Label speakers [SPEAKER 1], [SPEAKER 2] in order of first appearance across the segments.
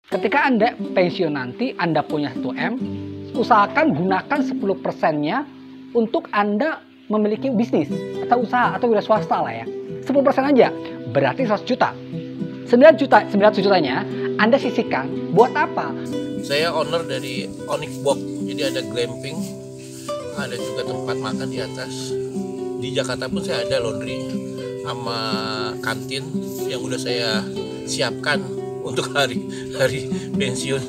[SPEAKER 1] Ketika Anda pensiun nanti, Anda punya 1M, usahakan gunakan 10%-nya untuk Anda memiliki bisnis atau usaha atau wira swasta lah ya. 10% aja, berarti 100 juta. 900 jutanya Anda sisihkan buat apa?
[SPEAKER 2] Saya owner dari Onyx Box, jadi ada glamping, ada juga tempat makan di atas. Di Jakarta pun saya ada laundry sama kantin yang udah saya siapkan untuk hari pensiun.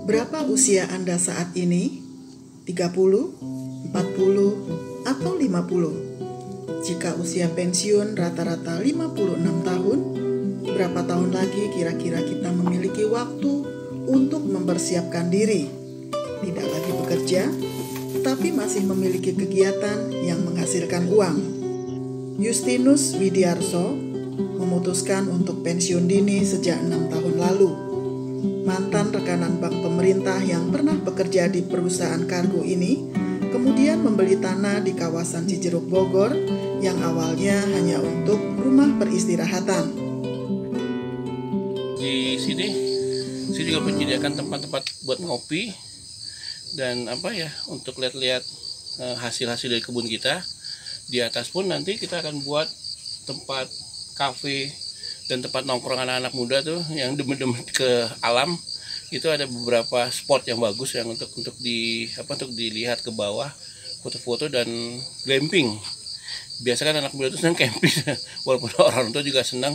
[SPEAKER 3] Berapa usia Anda saat ini? 30, 40, atau 50? Jika usia pensiun rata-rata 56 tahun, berapa tahun lagi kira-kira kita memiliki waktu untuk mempersiapkan diri? Tidak lagi bekerja, tapi masih memiliki kegiatan yang menghasilkan uang. Justinus Widiarso memutuskan untuk pensiun dini sejak 6 tahun lalu. Mantan rekanan bank pemerintah yang pernah bekerja di perusahaan kargo ini kemudian membeli tanah di kawasan Cijeruk Bogor yang awalnya hanya untuk rumah peristirahatan.
[SPEAKER 2] Di sini saya juga menyediakan tempat-tempat buat ngopi dan untuk lihat-lihat hasil-hasil dari kebun kita. Di atas pun nanti kita akan buat tempat kafe dan tempat nongkrong anak-anak muda tuh yang demen-demen ke alam. Itu ada beberapa spot yang bagus yang untuk dilihat ke bawah, foto-foto dan glamping. Biasa kan anak muda itu senang camping, walaupun orang tua juga senang.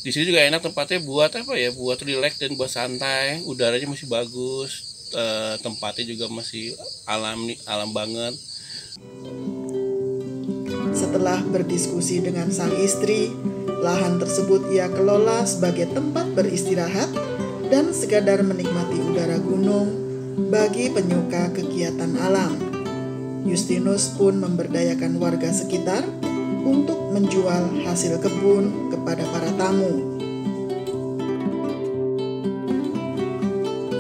[SPEAKER 2] Di sini juga enak tempatnya buat buat relax dan buat santai. Udaranya masih bagus, tempatnya juga masih alam banget.
[SPEAKER 3] Setelah berdiskusi dengan sang istri, lahan tersebut ia kelola sebagai tempat beristirahat dan sekadar menikmati udara gunung bagi penyuka kegiatan alam. Justinus pun memberdayakan warga sekitar untuk menjual hasil kebun kepada para tamu.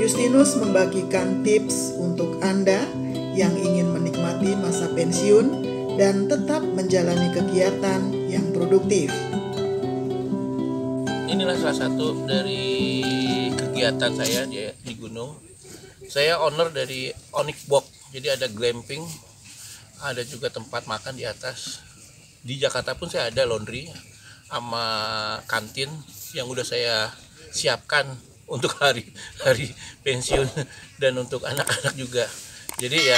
[SPEAKER 3] Justinus membagikan tips untuk Anda yang ingin menikmati masa pensiun dan tetap menjalani kegiatan yang produktif.
[SPEAKER 2] Inilah salah satu dari kegiatan saya di gunung. Saya owner dari Onyx Box, jadi ada glamping, ada juga tempat makan di atas. Di Jakarta pun saya ada laundry sama kantin yang udah saya siapkan untuk hari pensiun dan untuk anak-anak juga. Jadi ya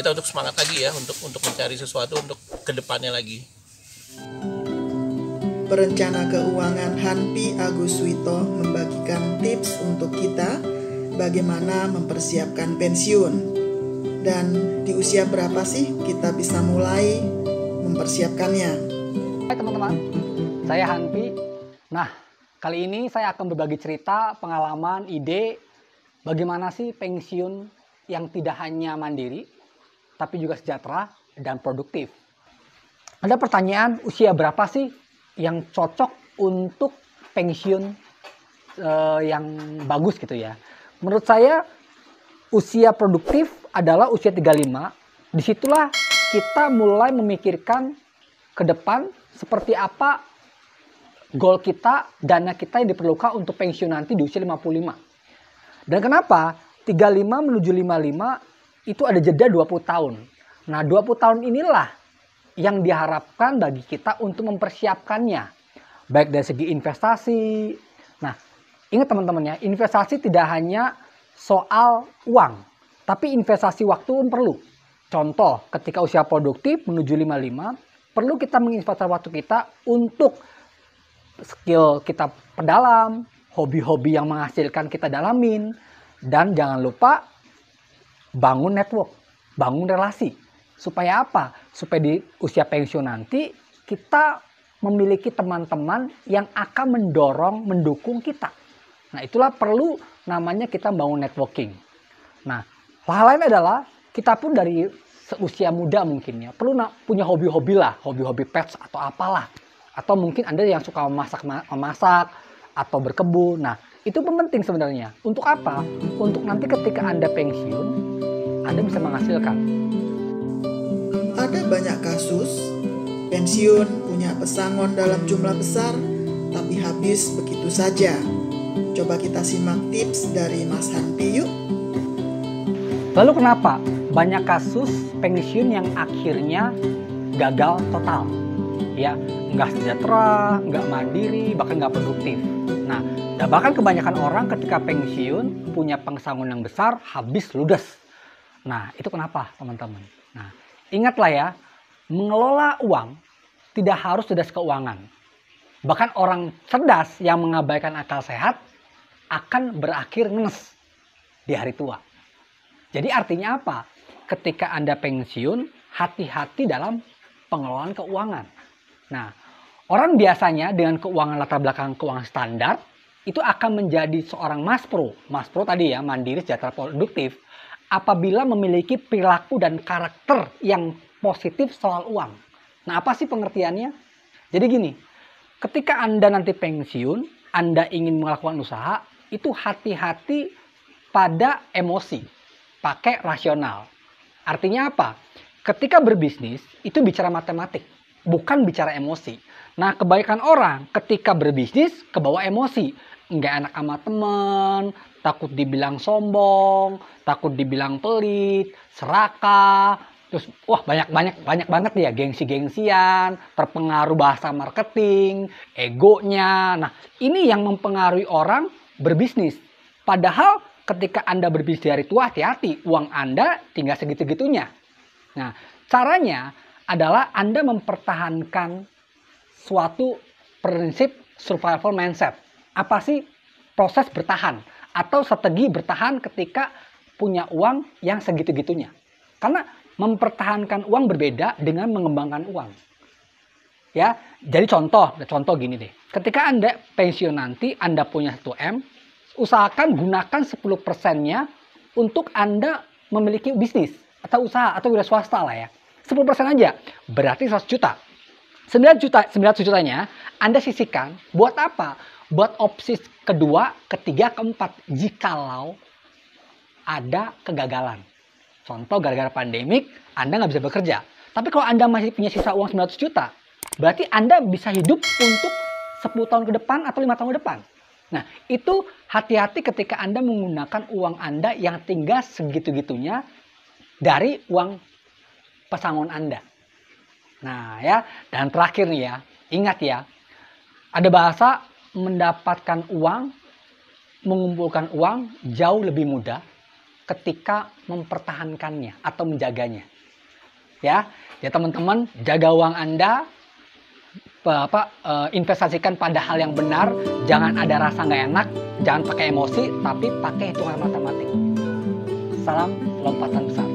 [SPEAKER 2] kita untuk semangat lagi ya untuk mencari sesuatu untuk kedepannya lagi.
[SPEAKER 3] Perencana keuangan Hanpi Agus Wito membagikan tips untuk kita bagaimana mempersiapkan pensiun. Dan di usia berapa sih kita bisa mulai mempersiapkannya?
[SPEAKER 1] Hai teman-teman, saya Hanpi. Nah, kali ini saya akan berbagi cerita, pengalaman, ide bagaimana sih pensiun yang tidak hanya mandiri, tapi juga sejahtera dan produktif. Ada pertanyaan, usia berapa sih yang cocok untuk pensiun yang bagus gitu ya. Menurut saya usia produktif adalah usia 35. Disitulah kita mulai memikirkan ke depan seperti apa goal kita, dana kita yang diperlukan untuk pensiun nanti di usia 55. Dan kenapa 35 menuju 55 itu ada jeda 20 tahun. Nah 20 tahun inilah yang diharapkan bagi kita untuk mempersiapkannya. Baik dari segi investasi. Nah, ingat teman-teman ya, investasi tidak hanya soal uang, tapi investasi waktu pun perlu. Contoh, ketika usia produktif menuju 55, perlu kita menginvestasi waktu kita untuk skill kita perdalam, hobi-hobi yang menghasilkan kita dalamin, dan jangan lupa bangun network, bangun relasi. Supaya apa? Supaya di usia pensiun nanti kita memiliki teman-teman yang akan mendukung kita. Nah itulah perlu namanya kita bangun networking. Nah hal lain adalah kita pun dari usia muda mungkin ya perlu punya hobi-hobi lah, hobi-hobi pets atau apalah. Atau mungkin Anda yang suka memasak atau berkebun. Nah Itu penting sebenarnya. Untuk apa? Untuk nanti ketika Anda pensiun, Anda bisa menghasilkan.
[SPEAKER 3] Ada banyak kasus pensiun punya pesangon dalam jumlah besar, tapi habis begitu saja. Coba kita simak tips dari Mas Hanpi yuk.
[SPEAKER 1] Lalu kenapa banyak kasus pensiun yang akhirnya gagal total? Ya, nggak sejahtera, nggak mandiri, bahkan nggak produktif. Nah, dan bahkan kebanyakan orang ketika pensiun punya pesangon yang besar, habis ludes. Nah, itu kenapa teman-teman? Nah, ingatlah ya, mengelola uang tidak harus cerdas keuangan. Bahkan orang cerdas yang mengabaikan akal sehat akan berakhir ngenes di hari tua. Jadi artinya apa? Ketika Anda pensiun, hati-hati dalam pengelolaan keuangan. Nah, orang biasanya dengan keuangan latar belakang keuangan standar itu akan menjadi seorang Mas Pro. Mas Pro tadi ya, mandiri, sejahtera, produktif. Apabila memiliki perilaku dan karakter yang positif soal uang. Nah, apa sih pengertiannya? Jadi gini, ketika Anda nanti pensiun, Anda ingin melakukan usaha, itu hati-hati pada emosi, pakai rasional. Artinya apa? Ketika berbisnis, itu bicara matematik, bukan bicara emosi. Nah, kebanyakan orang ketika berbisnis, kebawa emosi. Nggak enak sama teman, takut dibilang sombong, takut dibilang pelit, serakah, terus wah banyak banget ya gengsi-gengsian, terpengaruh bahasa marketing, egonya. Nah, ini yang mempengaruhi orang berbisnis. Padahal ketika Anda berbisnis dari tua, hati-hati, uang Anda tinggal segitu-gitunya. Nah, caranya adalah Anda mempertahankan suatu prinsip survival mindset. Apa sih proses bertahan atau strategi bertahan ketika punya uang yang segitu-gitunya? Karena mempertahankan uang berbeda dengan mengembangkan uang. Ya, jadi contoh gini deh. Ketika Anda pensiun nanti, Anda punya 1M, usahakan gunakan 10%-nya untuk Anda memiliki bisnis atau usaha atau wira swasta lah ya. 10% aja, berarti 100 juta. 9 jutanya Anda sisihkan buat apa? Buat opsi kedua, ketiga, keempat. Jikalau ada kegagalan. Contoh gara-gara pandemik, Anda nggak bisa bekerja. Tapi kalau Anda masih punya sisa uang 900 juta, berarti Anda bisa hidup untuk 10 tahun ke depan atau 5 tahun ke depan. Nah, itu hati-hati ketika Anda menggunakan uang Anda yang tinggal segitu-gitunya dari uang pesangon Anda. Nah ya, dan terakhir nih ya, ingat ya, ada bahasa mendapatkan uang, mengumpulkan uang jauh lebih mudah ketika mempertahankannya atau menjaganya. Ya teman-teman, jaga uang Anda, investasikan pada hal yang benar, jangan ada rasa nggak enak, jangan pakai emosi, tapi pakai hitungan matematik. Salam lompatan besar.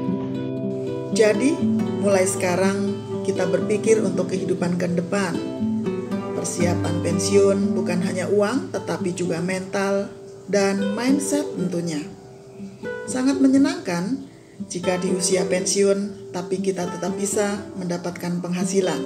[SPEAKER 3] Jadi, mulai sekarang kita berpikir untuk kehidupan ke depan. Persiapan pensiun bukan hanya uang, tetapi juga mental dan mindset tentunya. Sangat menyenangkan jika di usia pensiun, tapi kita tetap bisa mendapatkan penghasilan.